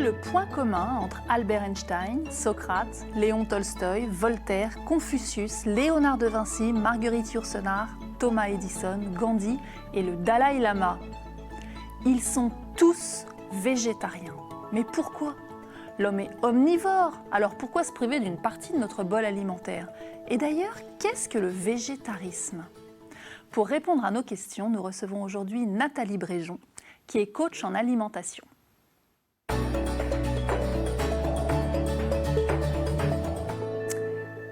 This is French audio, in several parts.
le point commun entre Albert Einstein, Socrate, Léon Tolstoï, Voltaire, Confucius, Léonard de Vinci, Marguerite Yourcenar, Thomas Edison, Gandhi et le Dalai Lama? Ils sont tous végétariens. Mais pourquoi? L'homme est omnivore, alors pourquoi se priver d'une partie de notre bol alimentaire? Et d'ailleurs, qu'est-ce que le végétarisme? Pour répondre à nos questions, nous recevons aujourd'hui Nathalie Bréjon, qui est coach en alimentation.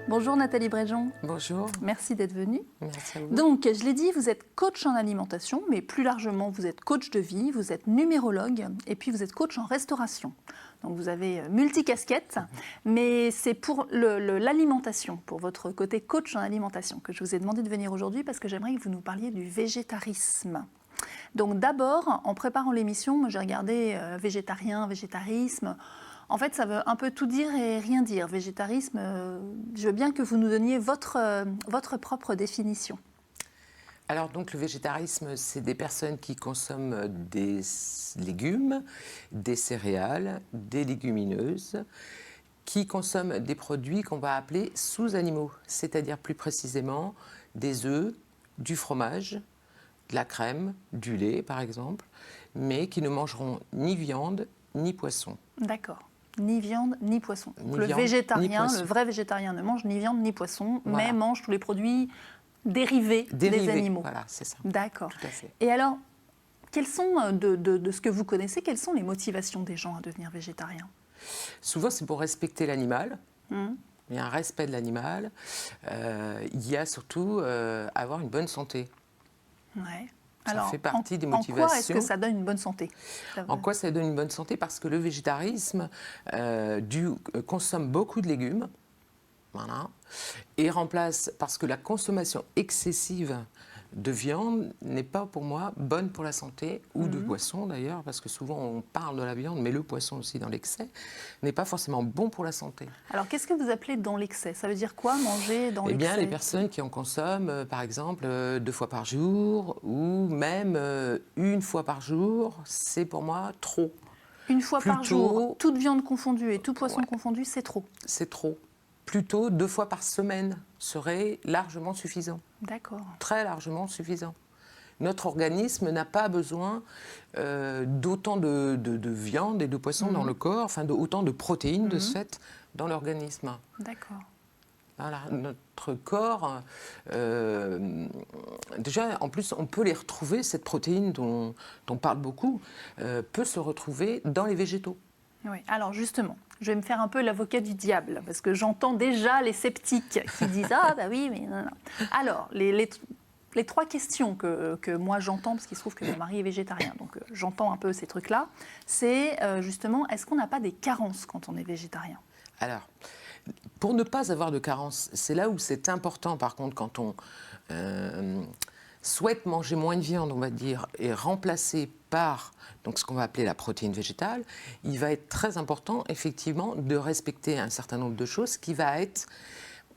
Bonjour Nathalie Bréjon. Bonjour. Merci d'être venue. Merci à vous. Donc, je l'ai dit, vous êtes coach en alimentation, mais plus largement, vous êtes coach de vie, vous êtes numérologue, et puis vous êtes coach en restauration. Donc, vous avez multicasquette, mais c'est pour l'alimentation, pour votre côté coach en alimentation, que je vous ai demandé de venir aujourd'hui, parce que j'aimerais que vous nous parliez du végétarisme. Donc, d'abord, en préparant l'émission, moi j'ai regardé végétarien, végétarisme. En fait, ça veut un peu tout dire et rien dire. Végétarisme, je veux bien que vous nous donniez votre propre définition. Alors, donc, le végétarisme, c'est des personnes qui consomment des légumes, des céréales, des légumineuses, qui consomment des produits qu'on va appeler sous-animaux, c'est-à-dire plus précisément des œufs, du fromage, de la crème, du lait, par exemple, mais qui ne mangeront ni viande ni poisson. D'accord. Ni viande, ni poisson. Donc le viande, végétarien, le vrai végétarien ne mange ni viande, ni poisson, voilà, mais mange tous les produits dérivés des animaux. Voilà, c'est ça. D'accord. Tout à fait. Et alors, quelles sont, de ce que vous connaissez, quelles sont les motivations des gens à devenir végétariens? Souvent, c'est pour respecter l'animal. Il y a un respect de l'animal. Il y a surtout avoir une bonne santé. Ouais. Ça fait partie des motivations. En quoi est-ce que ça donne une bonne santé? En quoi ça donne une bonne santé? Parce que le végétarisme consomme beaucoup de légumes, voilà, et remplace, parce que la consommation excessive de viande n'est pas pour moi bonne pour la santé, ou de poisson d'ailleurs, parce que souvent on parle de la viande, mais le poisson aussi dans l'excès n'est pas forcément bon pour la santé. Alors qu'est-ce que vous appelez dans l'excès? Ça veut dire quoi, manger dans l'excès? Eh bien, les personnes qui en consomment, par exemple, 2 fois par jour, ou même 1 fois par jour, c'est pour moi trop. Une fois par jour, toute viande confondue et tout poisson confondu, c'est trop? C'est trop. Plutôt 2 fois par semaine serait largement suffisant. D'accord. Très largement suffisant. Notre organisme n'a pas besoin d'autant de viande et de poisson dans le corps, enfin autant de protéines de ce fait dans l'organisme. D'accord. Voilà, notre corps, déjà en plus on peut les retrouver, cette protéine dont on parle beaucoup, peut se retrouver dans les végétaux. Oui, alors justement, je vais me faire un peu l'avocat du diable, parce que j'entends déjà les sceptiques qui disent « Ah, bah oui, mais non, non ». Alors, les 3 questions que moi j'entends, parce qu'il se trouve que mon mari est végétarien, donc j'entends un peu ces trucs-là, c'est justement, est-ce qu'on n'a pas des carences quand on est végétarien? Alors, pour ne pas avoir de carences, c'est là où c'est important, par contre, quand on souhaite manger moins de viande, on va dire, et remplacer par donc, ce qu'on va appeler la protéine végétale, il va être très important, effectivement, de respecter un certain nombre de choses qui va être,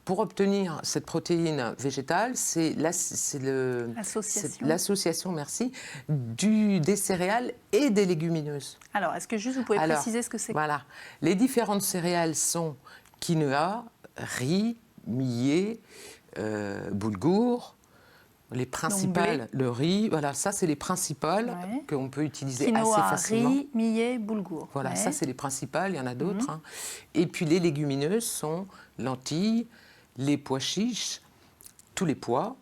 pour obtenir cette protéine végétale, c'est l'association, merci, des céréales et des légumineuses. Alors, est-ce que juste vous pouvez préciser ce que c'est? Voilà. Les différentes céréales sont quinoa, riz, millet, boulgour. Les principales, le riz, voilà, ça c'est les principales qu'on peut utiliser assez facilement. Riz, millet, boulgour. Voilà, ça c'est les principales, il y en a d'autres. Hein. Et puis les légumineuses sont lentilles, les pois chiches, tous les pois.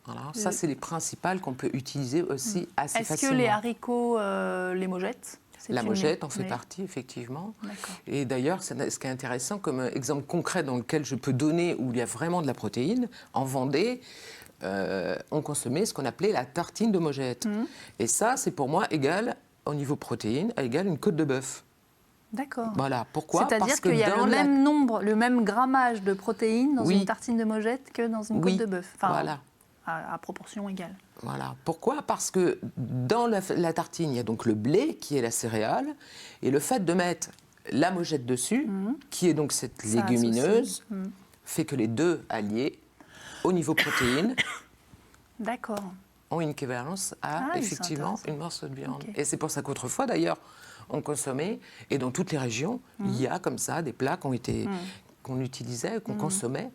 Voilà, ça c'est les principales qu'on peut utiliser aussi assez facilement. Est-ce que les haricots, les mojettes? La mojette en fait partie, effectivement. Et d'ailleurs, ce qui est intéressant comme exemple concret dans lequel je peux donner, où il y a vraiment de la protéine, en Vendée, on consommait ce qu'on appelait la tartine de mojette. Et ça, c'est pour moi égal, au niveau protéine, égal une côte de bœuf. D'accord. Voilà. Pourquoi? C'est-à-dire qu'il y a le même nombre, le même grammage de protéines dans une tartine de mojette que dans une côte de bœuf. Enfin, voilà. À proportion égale. Voilà. Pourquoi? Parce que dans la tartine, il y a donc le blé, qui est la céréale, et le fait de mettre la mojette dessus, qui est donc cette légumineuse, fait que les deux alliés, au niveau protéines, d'accord. ont une équivalence à oui, effectivement c'est une morceau de viande. Ok. Et c'est pour ça qu'autrefois, d'ailleurs, on consommait, et dans toutes les régions, il y a comme ça des plats qu'on utilisait, qu'on consommait,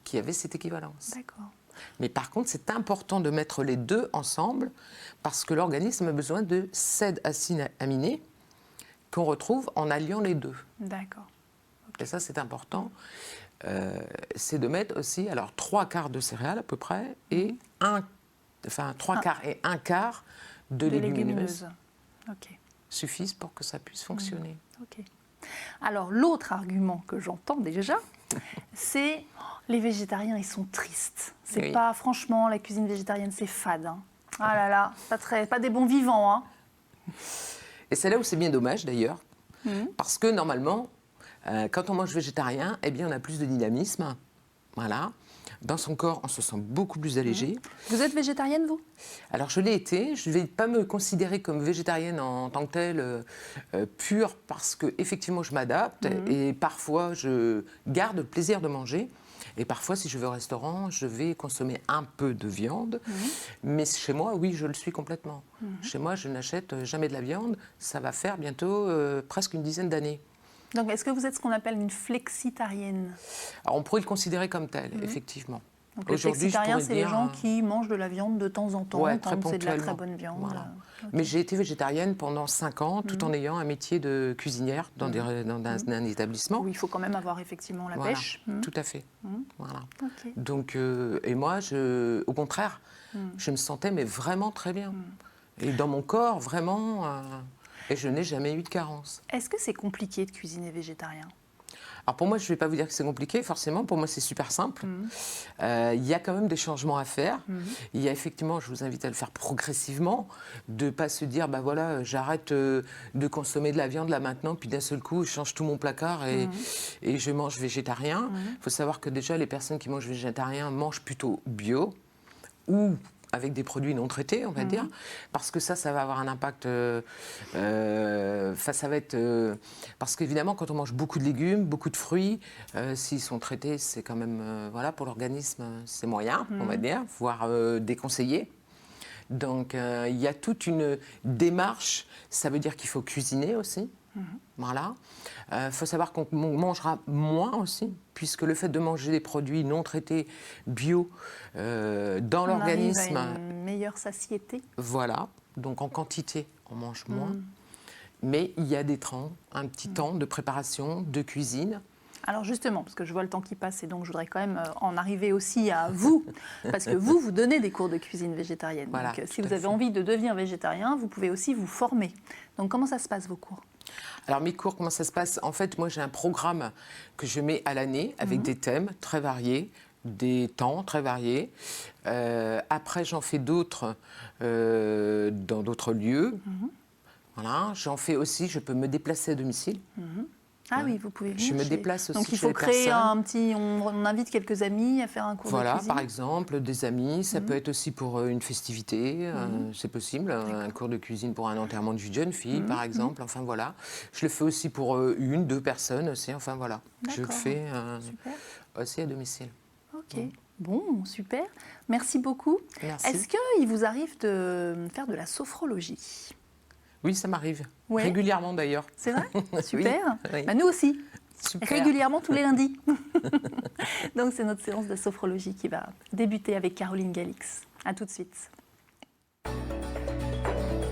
qui avaient cette équivalence. D'accord. Mais par contre, c'est important de mettre les deux ensemble parce que l'organisme a besoin de 7 acides aminés qu'on retrouve en alliant les deux. D'accord. Et ça, c'est important. C'est de mettre aussi, alors 3 quarts de céréales à peu près, et 3 quarts et 1 quart de légumineuses Ok. suffisent pour que ça puisse fonctionner. Ok. Alors, l'autre argument que j'entends déjà, c'est les végétariens, ils sont tristes. C'est Oui. pas, franchement, la cuisine végétarienne, c'est fade. Hein. Ah là là, pas des bons vivants. Hein. Et c'est là où c'est bien dommage d'ailleurs, parce que normalement, quand on mange végétarien, eh bien, on a plus de dynamisme. Voilà. Dans son corps, on se sent beaucoup plus allégé. Vous êtes végétarienne, vous? Alors, je l'ai été. Je ne vais pas me considérer comme végétarienne en tant que telle, pure, parce qu'effectivement, je m'adapte. Et parfois, je garde le plaisir de manger. Et parfois, si je vais au restaurant, je vais consommer un peu de viande. Mais chez moi, oui, je le suis complètement. Chez moi, je n'achète jamais de la viande. Ça va faire bientôt presque une dizaine d'années. Donc, est-ce que vous êtes ce qu'on appelle une flexitarienne? Alors, on pourrait le considérer comme tel, effectivement. Donc, les flexitariens, c'est les gens qui mangent de la viande de temps en temps, Ouais, quand très c'est de la très ponctuellement. bonne viande. Voilà. Ok. Mais j'ai été végétarienne pendant 5 ans, tout en ayant un métier de cuisinière dans un établissement. Oui, il faut quand même avoir effectivement la Voilà, pêche. tout à fait. Voilà. Ok. Donc, et moi, au contraire, je me sentais mais vraiment très bien. Et dans mon corps, vraiment, et je n'ai jamais eu de carence. Est-ce que c'est compliqué de cuisiner végétarien? Alors pour moi, je ne vais pas vous dire que c'est compliqué, forcément, pour moi c'est super simple. Il y a quand même des changements à faire. Il y a effectivement, je vous invite à le faire progressivement, de ne pas se dire, bah voilà, j'arrête de consommer de la viande là maintenant, puis d'un seul coup, je change tout mon placard et je mange végétarien. Il faut savoir que déjà, les personnes qui mangent végétarien mangent plutôt bio ou avec des produits non traités, on va dire, parce que ça va avoir un impact. Ça va être parce qu'évidemment, quand on mange beaucoup de légumes, beaucoup de fruits, s'ils sont traités, c'est quand même voilà, pour l'organisme, c'est moyen, on va dire, voire déconseillé. Donc, il y a toute une démarche. Ça veut dire qu'il faut cuisiner aussi. Voilà. Faut savoir qu'on mangera moins aussi, puisque le fait de manger des produits non traités, bio, dans l'organisme. On arrive à une meilleure satiété. Voilà. Donc en quantité, on mange moins. Mais il y a des temps, un petit temps de préparation, de cuisine. Alors justement, parce que je vois le temps qui passe et donc je voudrais quand même en arriver aussi à vous, parce que vous donnez des cours de cuisine végétarienne. Voilà, donc si vous avez envie de devenir végétarien, vous pouvez aussi vous former. Donc comment ça se passe vos cours? Alors mes cours, comment ça se passe? En fait, moi j'ai un programme que je mets à l'année avec des thèmes très variés, des temps très variés. Après, j'en fais d'autres dans d'autres lieux. Voilà. J'en fais aussi, je peux me déplacer à domicile. Ah oui, vous pouvez venir. Je me déplace aussi donc il chez faut les créer personnes. un petit. On invite quelques amis à faire un cours de Voilà, cuisine. par exemple, des amis. Ça peut être aussi pour une festivité, c'est possible. Un cours de cuisine pour un enterrement de vie de jeune fille, par exemple. Enfin voilà. Je le fais aussi pour 1, 2 personnes aussi. Enfin voilà. Je le D'accord. fais Super. aussi à domicile. Ok. Bon, super. Merci beaucoup. Merci. Est-ce qu'il vous arrive de faire de la sophrologie? Oui, ça m'arrive. Ouais. Régulièrement d'ailleurs. C'est vrai? Super. Oui. Bah, nous aussi. Super. Régulièrement tous les lundis. Donc c'est notre séance de sophrologie qui va débuter avec Caroline Galix. À tout de suite.